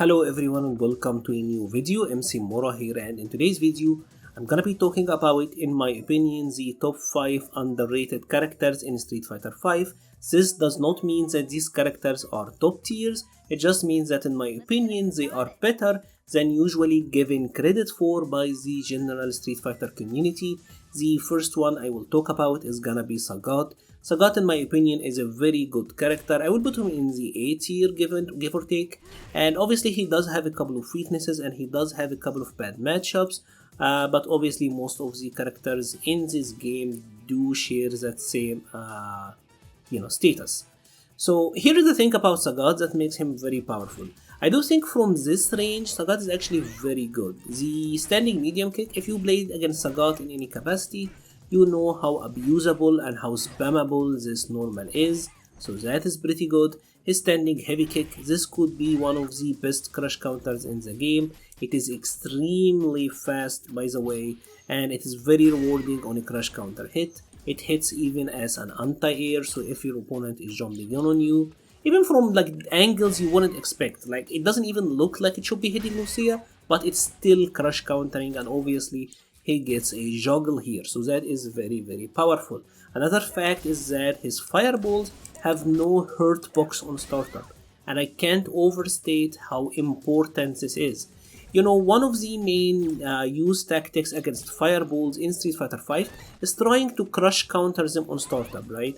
Hello everyone and welcome to a new video. MC-Mura here, and in today's video I'm gonna be talking about, in my opinion, the top 5 underrated characters in Street Fighter V. This does not mean that these characters are top tiers, it just means that in my opinion they are better than usually given credit for by the general Street Fighter community. The first one I will talk about is gonna be Sagat. Sagat, in my opinion, is a very good character. I would put him in the A tier, give or take. And obviously he does have a couple of weaknesses and he does have a couple of bad matchups. But obviously most of the characters in this game do share that same status. So here is the thing about Sagat that makes him very powerful. I do think from this range, Sagat is actually very good. The standing medium kick, if you played against Sagat in any capacity, you know how abusable and how spammable this normal is, so that is pretty good. His standing heavy kick, this could be one of the best crush counters in the game. It is extremely fast, by the way, and it is very rewarding on a crush counter hit. It hits even as an anti-air, so if your opponent is jumping in on you, even from angles you wouldn't expect, it doesn't even look like it should be hitting Lucia, but it's still crush countering, and obviously he gets a juggle here, so that is very powerful. Another fact is that his fireballs have no hurt box on startup, and I can't overstate how important this is. You know, one of the main used tactics against fireballs in Street Fighter V is trying to crush counter them on startup, right?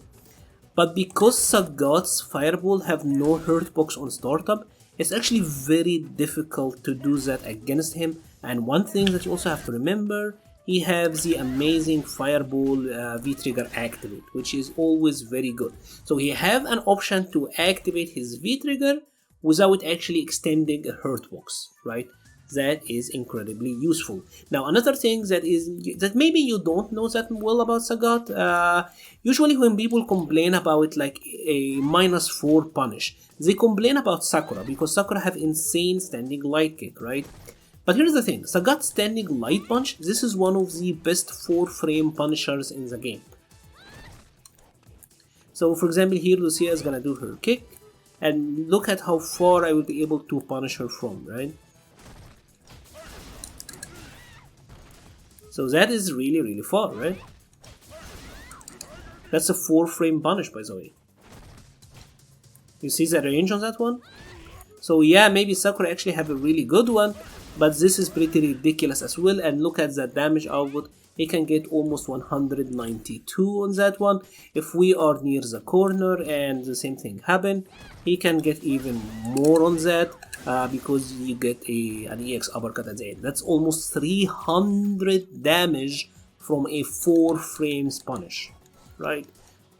But because Sagat's fireball have no hurt box on startup, it's actually very difficult to do that against him. And one thing that you also have to remember, he has the amazing fireball V-trigger activate, which is always very good. So he have an option to activate his V-trigger without actually extending a hurt box, right? That is incredibly useful. Now another thing that maybe you don't know that well about Sagat, usually when people complain about a -4 punish, they complain about Sakura because Sakura have insane standing light kick, right? But here's the thing, Sagat's standing light punch, this is one of the best 4-frame punishers in the game. So for example here Lucia is gonna do her kick, and look at how far I will be able to punish her from, right? So that is really far, right? That's a 4-frame punish, by the way. You see the range on that one? So yeah, maybe Sakura actually have a really good one, but this is pretty ridiculous as well. And look at the damage output, he can get almost 192 on that one. If we are near the corner and the same thing happen, he can get even more on that because you get an EX uppercut at the end. That's almost 300 damage from a 4 frames punish, right?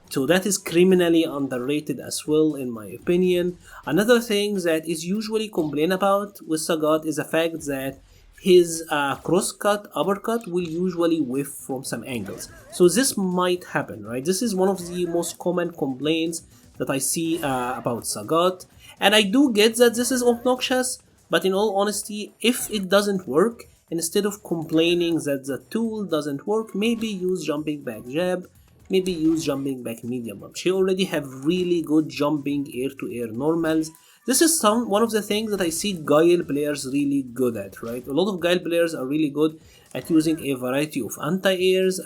So that is criminally underrated as well, in my opinion. Another thing that is usually complained about with Sagat is the fact that his cross-cut uppercut will usually whiff from some angles. So this might happen, right? This is one of the most common complaints that I see about Sagat. And I do get that this is obnoxious, but in all honesty, if it doesn't work, instead of complaining that the tool doesn't work, maybe use jumping back jab, maybe use jumping back medium punch. He already have really good jumping air-to-air normals. This is one of the things that I see Guile players really good at, right? A lot of Guile players are really good at using a variety of anti-airs.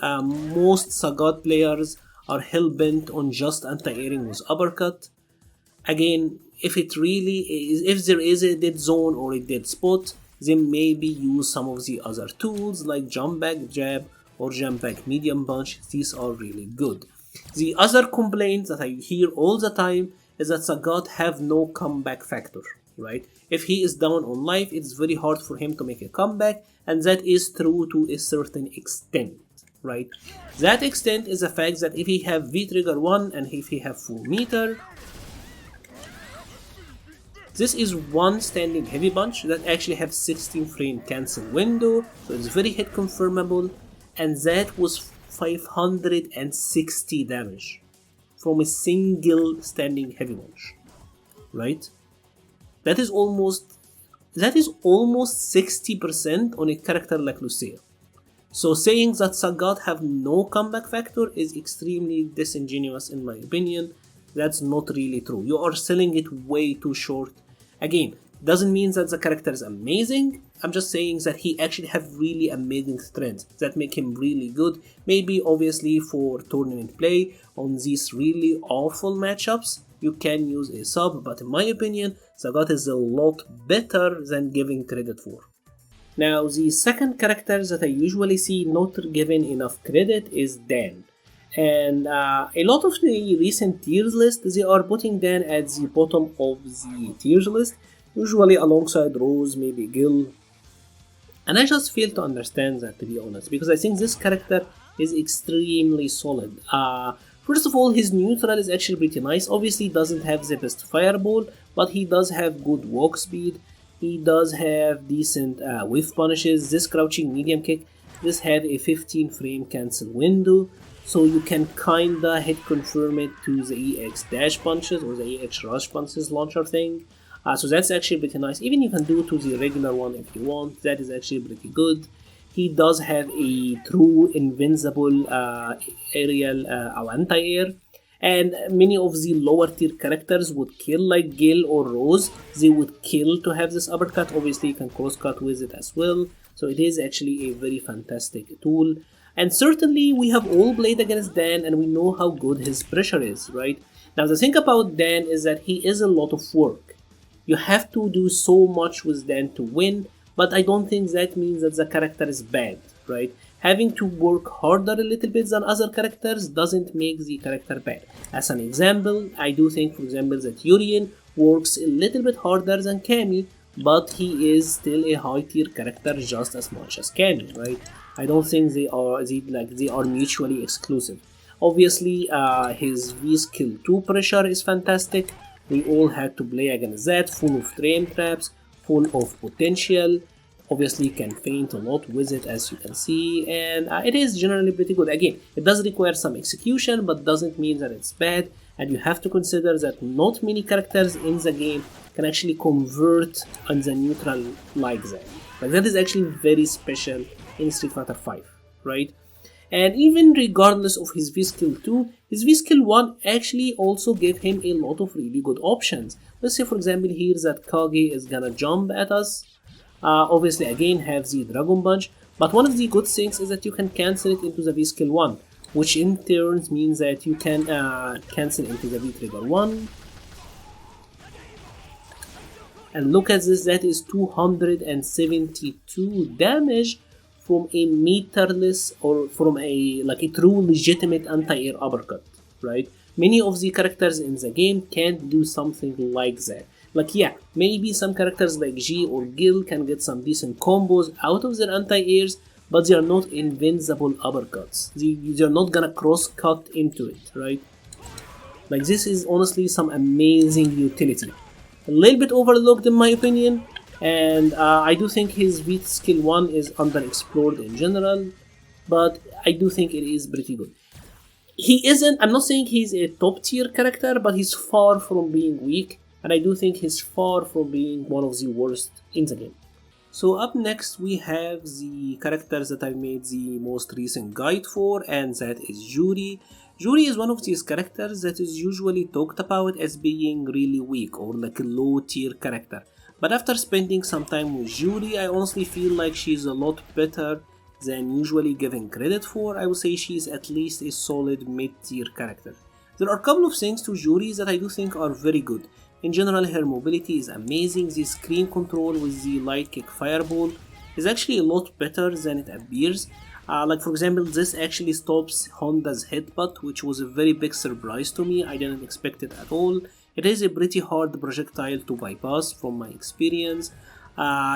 Most Sagat players are hell-bent on just anti-airing with uppercut. Again, if there is a dead zone or a dead spot, then maybe use some of the other tools like jump back jab or jump back medium punch. These are really good. The other complaint that I hear all the time is that Sagat have no comeback factor, right? If he is down on life, it's very hard for him to make a comeback, and that is true to a certain extent, right? That extent is the fact that if he have V-trigger 1 and if he have full meter, this is one standing heavy punch that actually have 16 frame cancel window, so it's very hit confirmable, and that was 560 damage from a single standing heavy punch, right? That is almost 60% on a character like Lucia. So saying that Sagat have no comeback factor is extremely disingenuous in my opinion. That's not really true. You are selling it way too short. Again, Doesn't mean that the character is amazing. I'm just saying that he actually have really amazing strengths that make him really good. Maybe obviously for tournament play on these really awful matchups, you can use a sub, but in my opinion, Sagat is a lot better than giving credit for. Now, the second character that I usually see not given enough credit is Dan. And a lot of the recent tiers list, they are putting Dan at the bottom of the tiers list, usually alongside Rose, maybe Gil. And I just fail to understand that, to be honest, because I think this character is extremely solid. First of all, his neutral is actually pretty nice. Obviously, doesn't have the best fireball, but he does have good walk speed. He does have decent whiff punishes. This crouching medium kick, this have a 15 frame cancel window, so you can kinda hit confirm it to the EX dash punches or the EX rush punches launcher thing. So that's actually pretty nice. Even you can do it to the regular one if you want. That is actually pretty good. He does have a true invincible aerial or anti-air, and many of the lower tier characters would kill, like Gil or Rose. They would kill to have this uppercut. Obviously you can cross cut with it as well, so it is actually a very fantastic tool. And certainly we have all played against Dan and we know how good his pressure is, right? Now the thing about Dan is that he is a lot of work. You have to do so much with Dan to win, but I don't think that means that the character is bad, right? Having to work harder a little bit than other characters doesn't make the character bad. As an example, I do think, for example, that Yuri works a little bit harder than Cammy, but he is still a high tier character just as much as Cammy, right? I don't think they are mutually exclusive. Obviously, his V skill 2 pressure is fantastic. We all had to play against that, full of frame traps, full of potential. Obviously can feint a lot with it, as you can see, and it is generally pretty good. Again, it does require some execution, but doesn't mean that it's bad, and you have to consider that not many characters in the game can actually convert on the neutral like that. Like that is actually very special in Street Fighter V, right? And even regardless of his V-Skill 2, his V-Skill 1 actually also gave him a lot of really good options. Let's say for example here that Kage is gonna jump at us. Obviously again have the Dragon Punch, but one of the good things is that you can cancel it into the V-Skill 1, which in turn means that you can cancel into the V-Trigger 1. And look at this, that is 272 damage from a meterless or from a true legitimate anti-air uppercut, right? Many of the characters in the game can't do something like that. Like yeah, maybe some characters like G or Gil can get some decent combos out of their anti-airs, but they are not invincible uppercuts. They're not gonna cross-cut into it, right? Like this is honestly some amazing utility. A little bit overlooked in my opinion, and I do think his V skill 1 is underexplored in general, but I do think it is pretty good. I'm not saying he's a top tier character, but he's far from being weak, and I do think he's far from being one of the worst in the game. So up next we have the characters that I made the most recent guide for, and that is Yuri. Yuri is one of these characters that is usually talked about as being really weak or like a low tier character. But after spending some time with Yuri, I honestly feel like she's a lot better than usually given credit for. I would say she's at least a solid mid-tier character. There are a couple of things to Yuri that I do think are very good. In general, her mobility is amazing. The screen control with the light kick fireball is actually a lot better than it appears. Like for example, this actually stops Honda's headbutt, which was a very big surprise to me. I didn't expect it at all. It is a pretty hard projectile to bypass from my experience.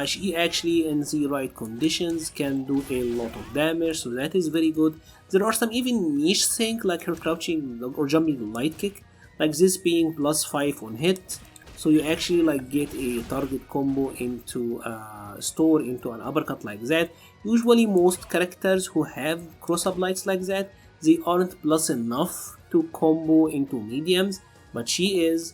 She actually in the right conditions can do a lot of damage, so that is very good. There are some even niche things like her crouching or jumping light kick, like this being +5 on hit, so you actually get a target combo into store into an uppercut like that. Usually most characters who have cross-up lights like that, they aren't plus enough to combo into mediums, but she is.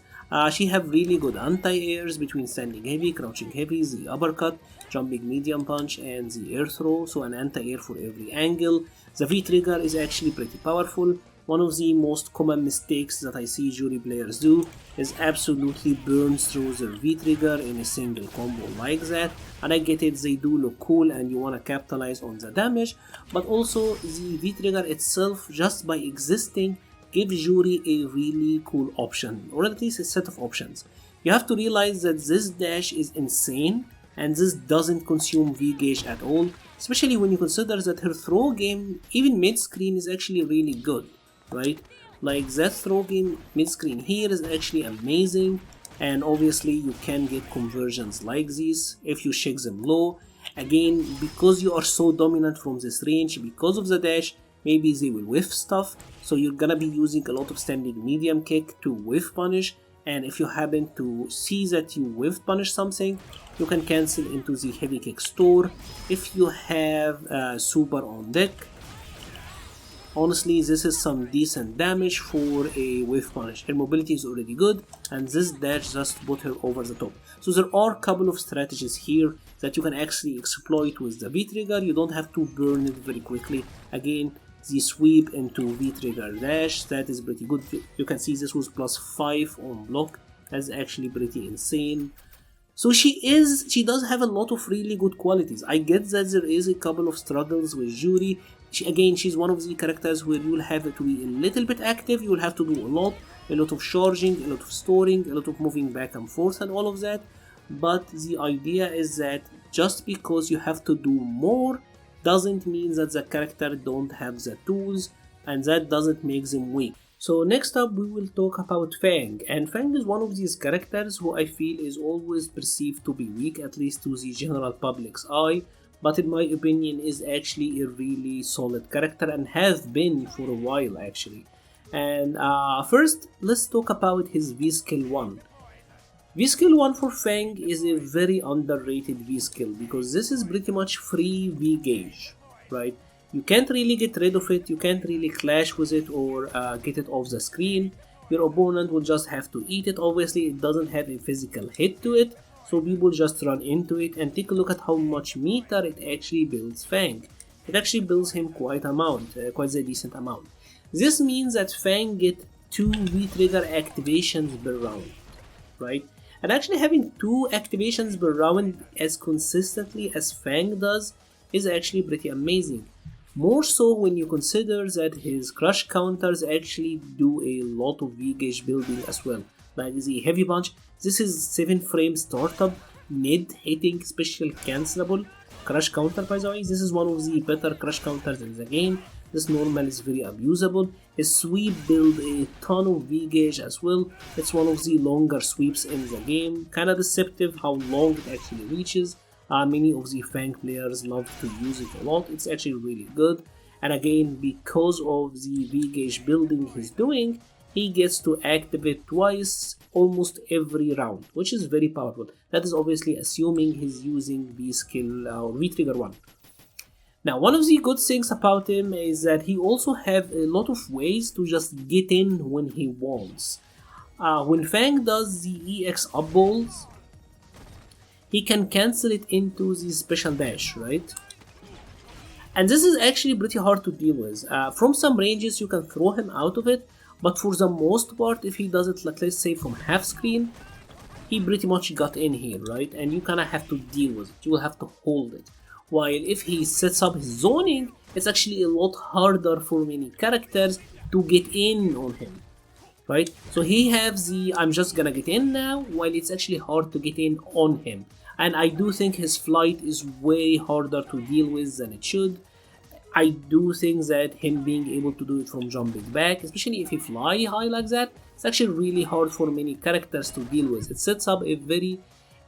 She have really good anti-airs between standing heavy, crouching heavy, the uppercut, jumping medium punch, and the air throw, so an anti-air for every angle. The V-trigger is actually pretty powerful. one of the most common mistakes that I see Yuri players do is absolutely burn through their V-trigger in a single combo like that. And I get it, they do look cool and you wanna capitalize on the damage, but also the V-trigger itself, just by existing, gives Yuri a really cool option, or at least a set of options. You have to realize that this dash is insane and this doesn't consume V gauge at all, especially when you consider that her throw game, even mid-screen, is actually really good, right? Like that throw game mid-screen here is actually amazing, and obviously you can get conversions like these if you shake them low. Again, because you are so dominant from this range, because of the dash, maybe they will whiff stuff, so you're gonna be using a lot of standing medium kick to whiff punish, and if you happen to see that you whiff punish something, you can cancel into the heavy kick store if you have super on deck. Honestly, this is some decent damage for a whiff punish. Her mobility is already good, and this dash just put her over the top. So there are a couple of strategies here that you can actually exploit with the V-trigger. You don't have to burn it very quickly. Again, the sweep into V-trigger dash, that is pretty good. You can see this was +5 on block. That's actually pretty insane. So she does have a lot of really good qualities. I get that there is a couple of struggles with Yuri. She's one of the characters where you'll have to be a little bit active, you'll have to do a lot of charging, a lot of storing, a lot of moving back and forth and all of that. But the idea is that just because you have to do more doesn't mean that the character don't have the tools, and that doesn't make them weak. So next up we will talk about Fang, and Fang is one of these characters who I feel is always perceived to be weak, at least to the general public's eye, but in my opinion is actually a really solid character and has been for a while actually. And first let's talk about his V-skill 1. V-skill 1 for Fang is a very underrated V-skill because this is pretty much free V-gauge, right? You can't really get rid of it, you can't really clash with it or get it off the screen. Your opponent will just have to eat it. Obviously it doesn't have a physical hit to it, so people just run into it, and take a look at how much meter it actually builds Fang. It actually builds him quite a decent amount. This means that Fang get 2 V-trigger activations per round, right? And actually having 2 activations per round as consistently as Fang does is actually pretty amazing. More so when you consider that his crush counters actually do a lot of V-gauge building as well. Like the heavy punch, this is 7 frame startup, mid hitting special cancelable crush counter. By the way, this is one of the better crush counters in the game. This normal is very abusable. His sweep build a ton of V-gauge as well. It's one of the longer sweeps in the game. Kinda deceptive how long it actually reaches. Many of the Fang players love to use it a lot. It's actually really good. And again, because of the V-gauge building he's doing, he gets to activate twice almost every round, which is very powerful. That is obviously assuming he's using V-skill or V-trigger 1. Now, one of the good things about him is that he also have a lot of ways to just get in when he wants. When Fang does the EX up balls, he can cancel it into the special dash, right? And this is actually pretty hard to deal with. From some ranges you can throw him out of it, but for the most part, if he does it, like let's say from half screen, he pretty much got in here, right? And you kinda have to deal with it, you will have to hold it. While if he sets up his zoning, it's actually a lot harder for many characters to get in on him, right? So he has the I'm just gonna get in now, while it's actually hard to get in on him. And I do think his flight is way harder to deal with than it should. I do think that him being able to do it from jumping back, especially if he fly high like that, it's actually really hard for many characters to deal with. It sets up a very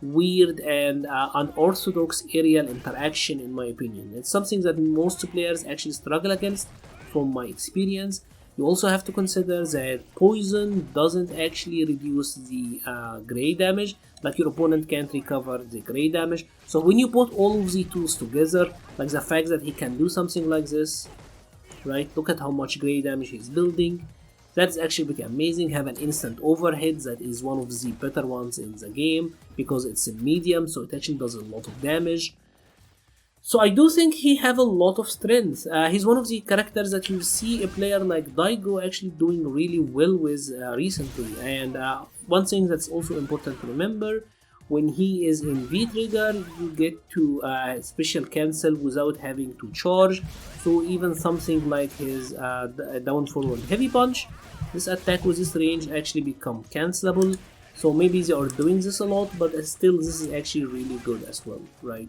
weird and unorthodox aerial interaction in my opinion. It's something that most players actually struggle against from my experience. You also have to consider that poison doesn't actually reduce the gray damage, like your opponent can't recover the gray damage. So when you put all of the tools together, like the fact that he can do something like this, right? Look at how much gray damage he's building. That's actually pretty amazing. Have an instant overhead that is one of the better ones in the game because it's a medium, so it actually does a lot of damage. So I do think he have a lot of strength. He's one of the characters that you see a player like Daigo actually doing really well with recently. And one thing that's also important to remember, when he is in V-Trigger, you get to special cancel without having to charge. So even something like his down forward heavy punch, this attack with this range actually become cancelable. So maybe they are doing this a lot, but still this is actually really good as well, right?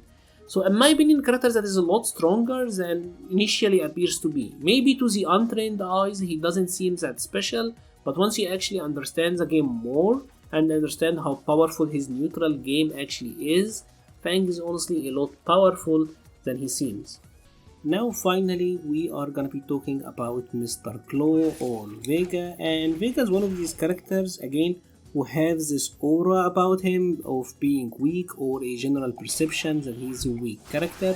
So in my opinion, character that is a lot stronger than initially appears to be. Maybe to the untrained eyes he doesn't seem that special, but once you actually understand the game more and understand how powerful his neutral game actually is, Fang is honestly a lot powerful than he seems. Now finally we are gonna be talking about Mr. Claw or Vega, and Vega is one of these characters again who has this aura about him of being weak, or a general perception that he's a weak character.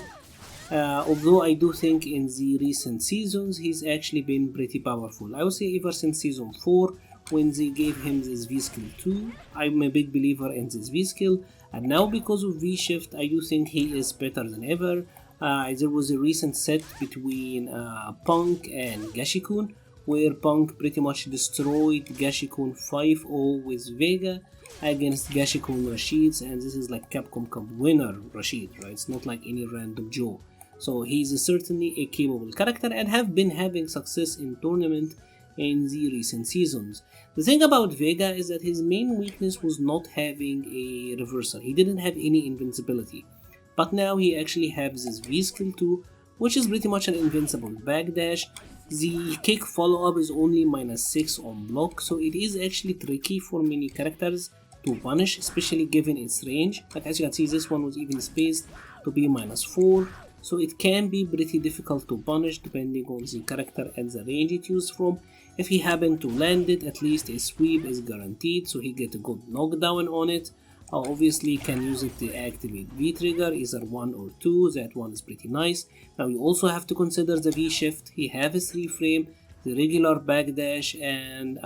Although I do think in the recent seasons he's actually been pretty powerful. I would say ever since season 4 when they gave him this V-skill 2, I'm a big believer in this V-skill, and now because of V-shift I do think he is better than ever. There was a recent set between Punk and Gashikun, where Punk pretty much destroyed Gashikun 5-0 with Vega against Gashikun Rashid, and this is like Capcom Cup winner Rashid, right? It's not like any random Joe. So he's certainly a capable character and have been having success in tournament in the recent seasons. The thing about Vega is that his main weakness was not having a reversal. He didn't have any invincibility. But now he actually has this V-skill 2, which is pretty much an invincible backdash. The kick follow-up is only -6 on block, so it is actually tricky for many characters to punish, especially given its range. Like as you can see, this one was even spaced to be -4, so it can be pretty difficult to punish depending on the character and the range it used from. If he happened to land it, at least a sweep is guaranteed, so he get a good knockdown on it. Obviously can use it to activate V-trigger, either 1 or 2, that one is pretty nice. Now you also have to consider the V-shift, he have a 3 frame, the regular backdash, and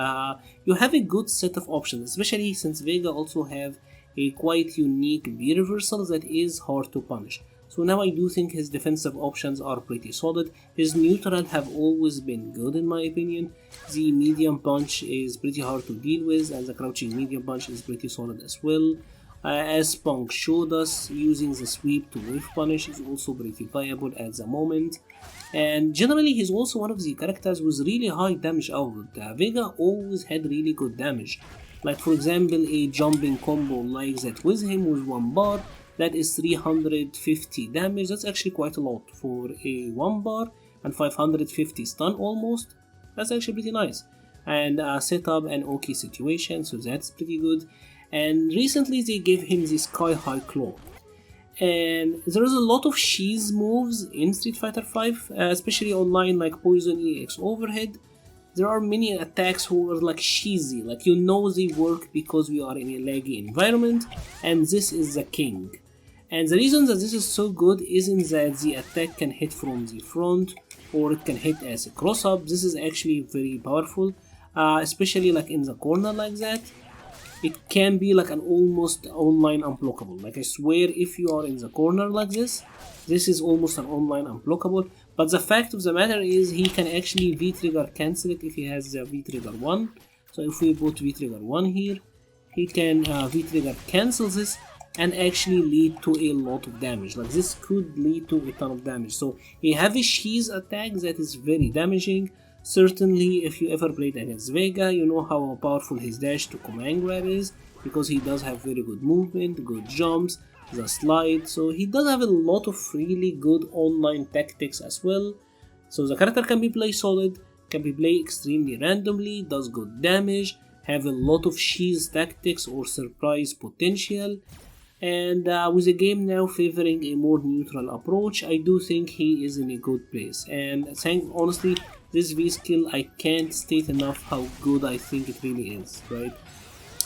you have a good set of options, especially since Vega also have a quite unique V-reversal that is hard to punish. So now I do think his defensive options are pretty solid. His neutral have always been good in my opinion. The medium punch is pretty hard to deal with, and the crouching medium punch is pretty solid as well. As Punk showed us, using the sweep to wave punish is also pretty viable at the moment. And generally he's also one of the characters with really high damage output. Vega always had really good damage. Like for example a jumping combo like that with him with 1 bar. That is 350 damage, that's actually quite a lot for a 1 bar, and 550 stun almost, that's actually pretty nice. And set up an OK situation, so that's pretty good. And recently they gave him the Sky High Claw. And there is a lot of cheese moves in Street Fighter V, especially online like Poison EX Overhead. There are many attacks who are like cheesy, like you know they work because we are in a laggy environment, and this is the king. And the reason that this is so good isn't that the attack can hit from the front or it can hit as a cross up. This is actually very powerful, especially like in the corner like that. It can be like an almost online unblockable. Like I swear if you are in the corner like this is almost an online unblockable. But the fact of the matter is he can actually V-trigger cancel it if he has the V-trigger 1. So if we put V-trigger 1 here, he can V-trigger cancel this and actually lead to a lot of damage. Like this could lead to a ton of damage. So he have a cheese attack that is very damaging. Certainly if you ever played against Vega, you know how powerful his dash to command grab is, because he does have very good movement, good jumps, the slide, so he does have a lot of really good online tactics as well. So the character can be played solid, can be played extremely randomly, does good damage, have a lot of cheese tactics or surprise potential. And with the game now favoring a more neutral approach, I do think he is in a good place. And honestly, this V-skill, I can't state enough how good I think it really is, right?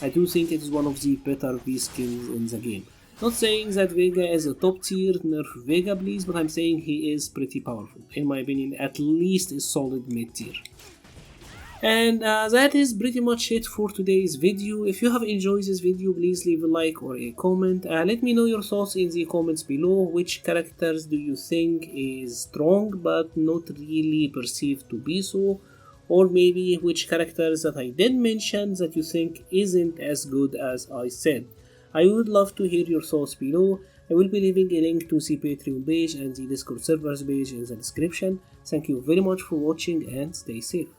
I do think it is one of the better V-skills in the game. Not saying that Vega is a top tier, nerf Vega please, but I'm saying he is pretty powerful. In my opinion, at least a solid mid tier. And that is pretty much it for today's video. If you have enjoyed this video, please leave a like or a comment. Let me know your thoughts in the comments below. Which characters do you think is strong but not really perceived to be so? Or maybe which characters that I did mention that you think isn't as good as I said. I would love to hear your thoughts below. I will be leaving a link to the Patreon page and the Discord servers page in the description. Thank you very much for watching and stay safe.